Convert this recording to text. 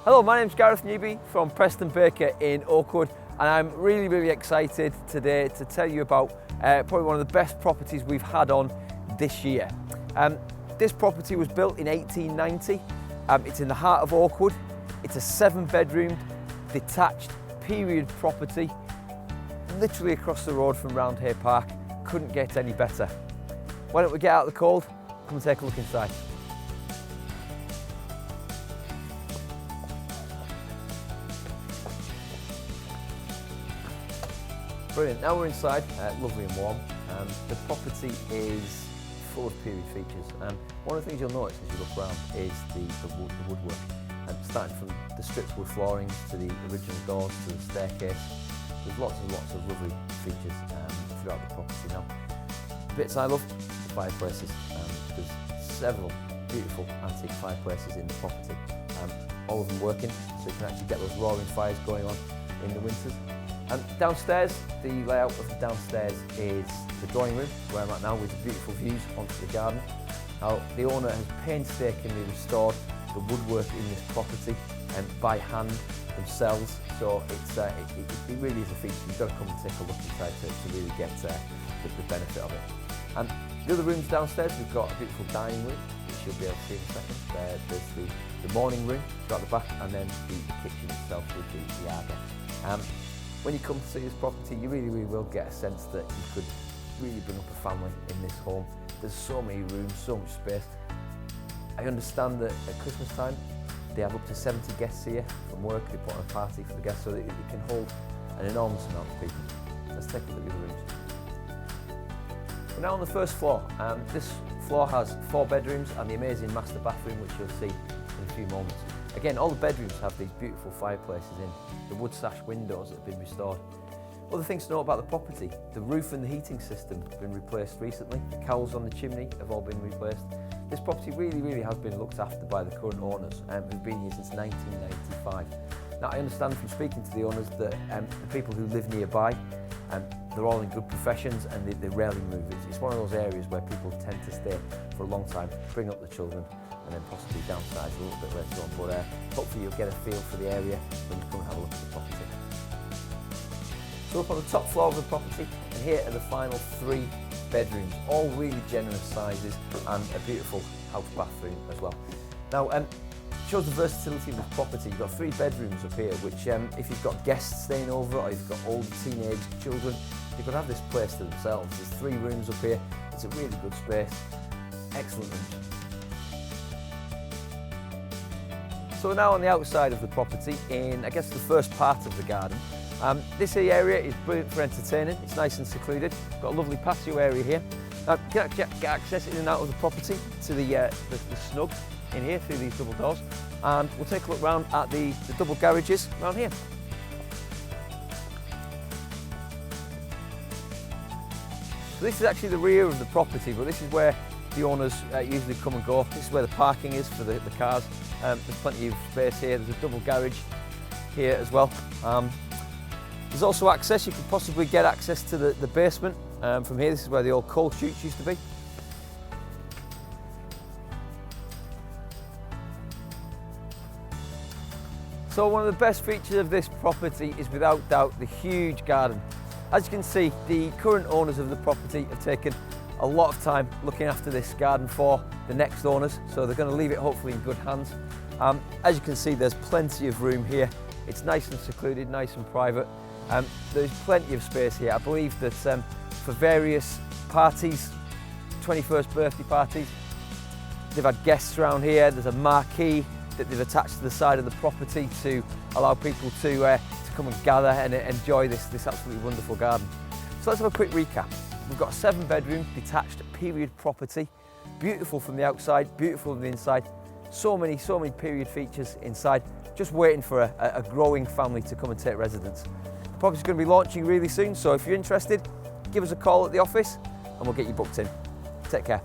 Hello, my name's Gareth Newby from Preston Baker in Oakwood, and I'm really excited today to tell you about probably one of the best properties we've had on this year. This property was built in 1890. It's in the heart of Oakwood. It's a 7-bedroom detached period property, literally across the road from Roundhay Park. Couldn't get any better. Why don't we get out of the cold, come and take a look inside. Brilliant, now we're inside, lovely and warm. The property is full of period features. One of the things you'll notice as you look around is the woodwork. Starting from the stripped wood floorings to the original doors to the staircase. There's lots of lovely features throughout the property. Now, the bits I love, the fireplaces. There's several beautiful antique fireplaces in the property. All of them working, so you can actually get those roaring fires going on in the winters. Downstairs, the layout of the downstairs is the drawing room, where I'm at now, with the beautiful views onto the garden. Now, the owner has painstakingly restored the woodwork in this property by hand themselves, so it really is a feature. You've got to come and take a look inside to really get the benefit of it. The other rooms downstairs, we've got a beautiful dining room, which you'll be able to see in a second. There's the morning room at the back, and then the kitchen itself with the arbor. When you come to see this property, you really will get a sense that you could really bring up a family in this home. There's so many rooms, so much space. I understand that at Christmas time, they have up to 70 guests here from work. They put on a party for the guests so that it can hold an enormous amount of people. Let's take a look at the rooms. We're now on the first floor. This floor has 4 bedrooms and the amazing master bathroom, which you'll see in a few moments. Again, all the bedrooms have these beautiful fireplaces in, the wood sash windows that have been restored. Other things to note about the property: the roof and the heating system have been replaced recently. The cowls on the chimney have all been replaced. This property really has been looked after by the current owners, who've been here since 1995. Now, I understand from speaking to the owners that the people who live nearby, they're all in good professions and they rarely move. It's one of those areas where people tend to stay for a long time, bring up the children, and then possibly downsize a little bit later on. But hopefully you'll get a feel for the area when you come and have a look at the property. So up on the top floor of the property, and here are the final 3 bedrooms, all really generous sizes, and a beautiful house bathroom as well. Now, shows the versatility of this property. You've got 3 bedrooms up here, which if you've got guests staying over or you've got old teenage children, you could have this place to themselves. There's 3 rooms up here. It's a really good space. Excellent rooms. So we're now on the outside of the property in, I guess, the first part of the garden. This area is brilliant for entertaining. It's nice and secluded. Got a lovely patio area here. You can get access in and out of the property to the snug in here through these double doors. And we'll take a look round at the double garages around here. So this is actually the rear of the property, but this is where the owners usually come and go. This is where the parking is for the cars. There's plenty of space here. There's a double garage here as well. There's also access. You could possibly get access to the basement from here. This is where the old coal chutes used to be. So one of the best features of this property is without doubt the huge garden. As you can see, the current owners of the property have taken a lot of time looking after this garden for the next owners, so they're going to leave it hopefully in good hands. As you can see, there's plenty of room here. It's nice and secluded, nice and private. There's plenty of space here. I believe that for various parties, 21st birthday parties, they've had guests around here. There's a marquee that they've attached to the side of the property to allow people to come and gather and enjoy this absolutely wonderful garden. So let's have a quick recap. We've got a 7-bedroom detached period property, beautiful from the outside, beautiful from the inside. So many period features inside, just waiting for a growing family to come and take residence. The property's going to be launching really soon, so if you're interested, give us a call at the office and we'll get you booked in. Take care.